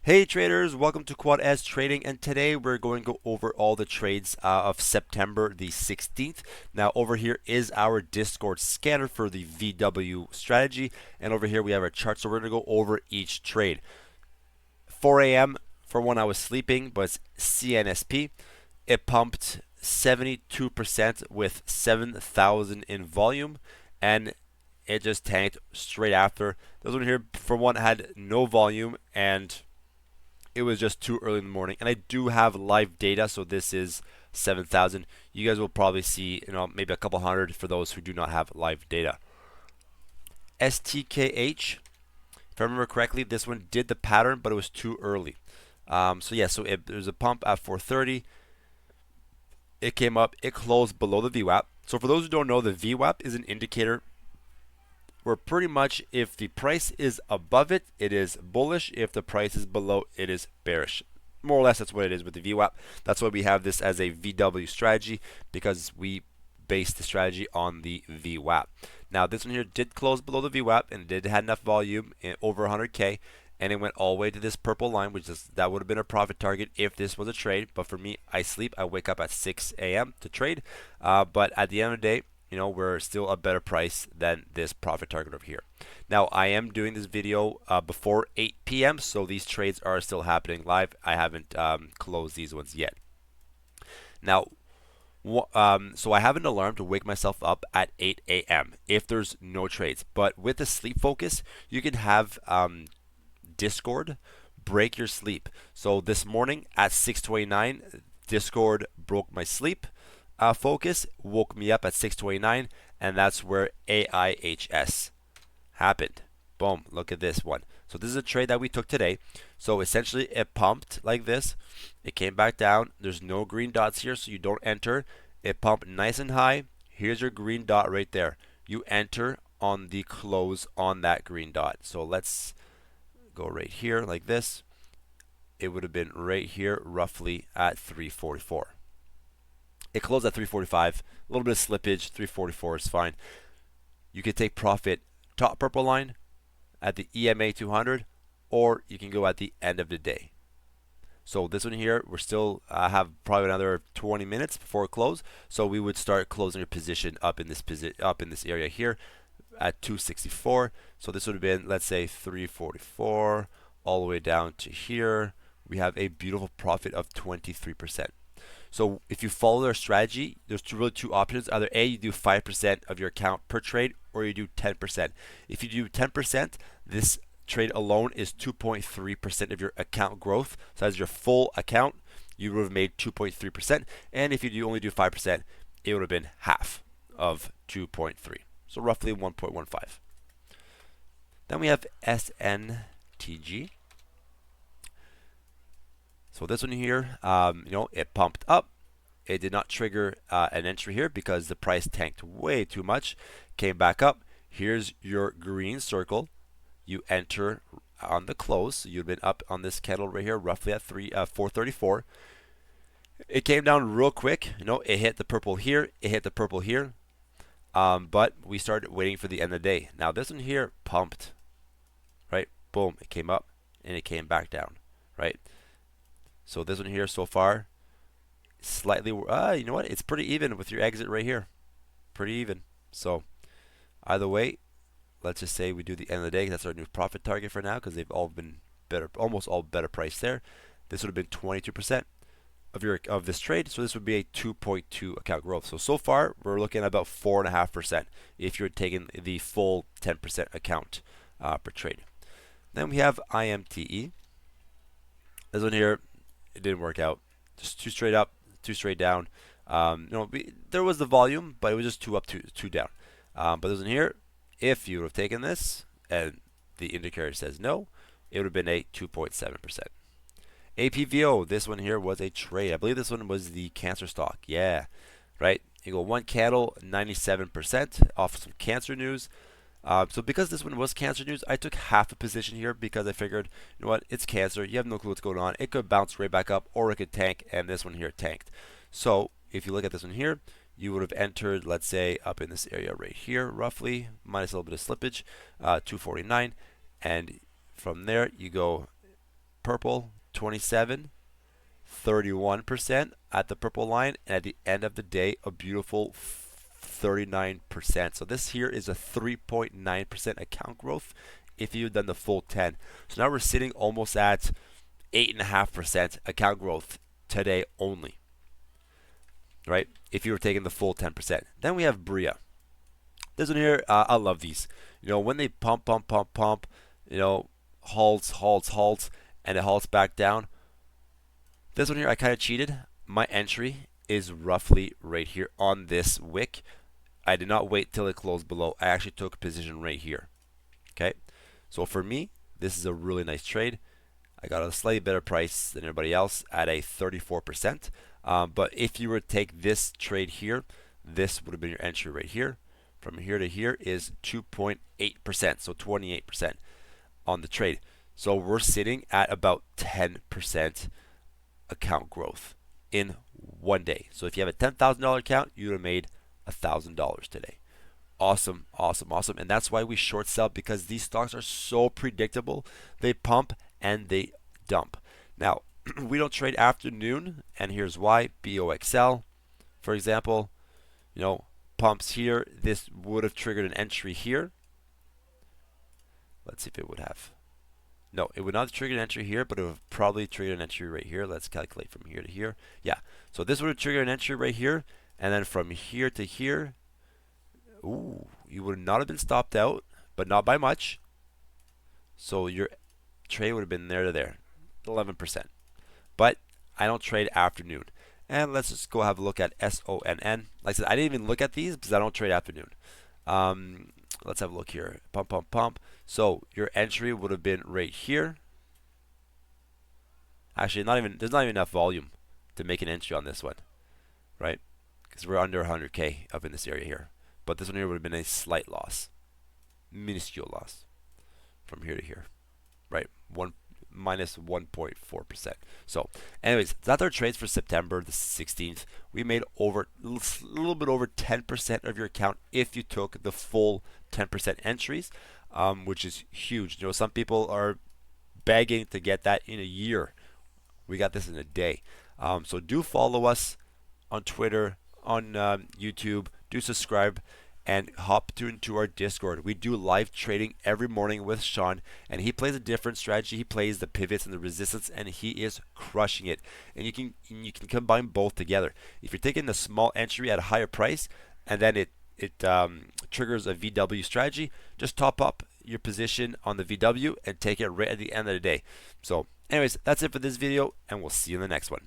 Hey traders, welcome to Quad S Trading, and today we're going to go over all the trades of September the 16th. Now over here is our Discord scanner for the VW strategy, and over here we have our chart, so we're going to go over each trade. 4 a.m. for when I was sleeping was CNSP. It pumped 72% with 7,000 in volume, and it just tanked straight after. This one here, for one, had no volume, and it was just too early in the morning. And I do have live data, so this is 7,000. You guys will probably see, maybe a couple hundred for those who do not have live data. STKH, if I remember correctly, this one did the pattern, but it was too early. There's a pump at 4:30. It came up, it closed below the VWAP. So for those who don't know, the VWAP is an indicator where pretty much if the price is above it, it is bullish. If the price is below, it is bearish. More or less, that's what it is with the VWAP. That's why we have this as a VW strategy, because we base the strategy on the VWAP. Now, this one here did close below the VWAP, and it did have enough volume over 100K, and it went all the way to this purple line, that would have been a profit target if this was a trade. But for me, I sleep. I wake up at 6 a.m. to trade. But at the end of the day, we're still a better price than this profit target over here. Now, I am doing this video before 8 p.m., so these trades are still happening live. I haven't closed these ones yet. Now, so I have an alarm to wake myself up at 8 a.m. if there's no trades. But with the sleep focus, you can have Discord break your sleep. So this morning at 6:29, Discord broke my sleep. Focus woke me up at 6:29, and that's where AIHS happened. Boom, look at this one. So this is a trade that we took today. So essentially it pumped like this. It came back down. There's no green dots here, so you don't enter. It pumped nice and high. Here's your green dot right there. You enter on the close on that green dot. So let's go right here like this. It would have been right here roughly at 344. It closed at 345. A little bit of slippage. 344 is fine. You could take profit top purple line at the EMA 200, or you can go at the end of the day. So this one here, we're still have probably another 20 minutes before it close. So we would start closing your position up in this area here at 264. So this would have been, let's say, 344 all the way down to here. We have a beautiful profit of 23%. So if you follow their strategy, there's really two options. Either A, you do 5% of your account per trade, or you do 10%. If you do 10%, this trade alone is 2.3% of your account growth. So as your full account, you would have made 2.3%. And if you only do 5%, it would have been half of 2.3. So roughly 1.15. Then we have SNTG. So this one here, it pumped up. It did not trigger an entry here because the price tanked way too much. Came back up. Here's your green circle. You enter on the close. So you've been up on this candle right here, roughly at 434. It came down real quick. It hit the purple here. It hit the purple here. But we started waiting for the end of the day. Now this one here pumped, right? Boom, it came up and it came back down, right? So this one here so far, slightly, you know what? It's pretty even with your exit right here. Pretty even. So either way, let's just say we do the end of the day. That's our new profit target for now, because they've all been better, almost all better priced there. This would have been 22% of this trade. So this would be a 2.2 account growth. So far we're looking at about 4.5% if you're taking the full 10% account per trade. Then we have IMTE. This one here, it didn't work out. Just two straight up, two straight down. There was the volume, but it was just two up, two down. But this one here, if you would have taken this and the indicator says no, it would have been a 2.7%. APVO, this one here was a trade. I believe this one was the cancer stock. Yeah, right. You go one candle, 97% off some cancer news. So because this one was cancer news, I took half a position here because I figured, you know what, it's cancer. You have no clue what's going on. It could bounce right back up, or it could tank, and this one here tanked. So if you look at this one here, you would have entered, let's say, up in this area right here, roughly, minus a little bit of slippage, 249, and from there you go purple 27, 31% at the purple line, and at the end of the day, a beautiful 39%. So this here is a 3.9% account growth if you've done the full 10. So now we're sitting almost at 8.5% account growth today only, right? If you were taking the full 10%. Then we have Bria. This one here, I love these. You know, when they pump, you know, halts, and it halts back down. This one here, I kind of cheated. My entry is roughly right here on this wick. I did not wait till it closed below. I actually took a position right here. Okay, so for me, this is a really nice trade. I got a slightly better price than everybody else at a 34%. But if you were to take this trade here, this would have been your entry right here. From here to here is 2.8%, so 28% on the trade. So we're sitting at about 10% account growth in one day. So if you have a $10,000 account, you would have made $1,000 today. Awesome, awesome, awesome. And that's why we short sell, because these stocks are so predictable. They pump and they dump. Now, we don't trade afternoon, and here's why. BOXL, for example, you know, pumps here. This would have triggered an entry here. Let's see if it would have. No, it would not have triggered an entry here, but it would have probably triggered an entry right here. Let's calculate from here to here. Yeah, so this would have triggered an entry right here, and then from here to here, ooh, you would not have been stopped out, but not by much. So your trade would have been there to there, 11%. But I don't trade afternoon. And let's just go have a look at SONN. Like I said, I didn't even look at these because I don't trade afternoon. Let's have a look here. Pump. So your entry would have been right here. Actually, there's not even enough volume to make an entry on this one, right? Because we're under 100K up in this area here. But this one here would have been a slight loss, minuscule loss from here to here, right? Minus 1.4%. So, anyways, that's our trades for September the 16th. We made a little bit over 10% of your account if you took the full 10% entries, which is huge. You know, some people are begging to get that in a year. We got this in a day. So do follow us on Twitter, on YouTube. Do subscribe and hop into our Discord. We do live trading every morning with Sean, and he plays a different strategy. He plays the pivots and the resistance, and he is crushing it. And you can combine both together. If you're taking a small entry at a higher price, and then it triggers a VW strategy, just top up your position on the VW and take it right at the end of the day. So anyways, that's it for this video, and we'll see you in the next one.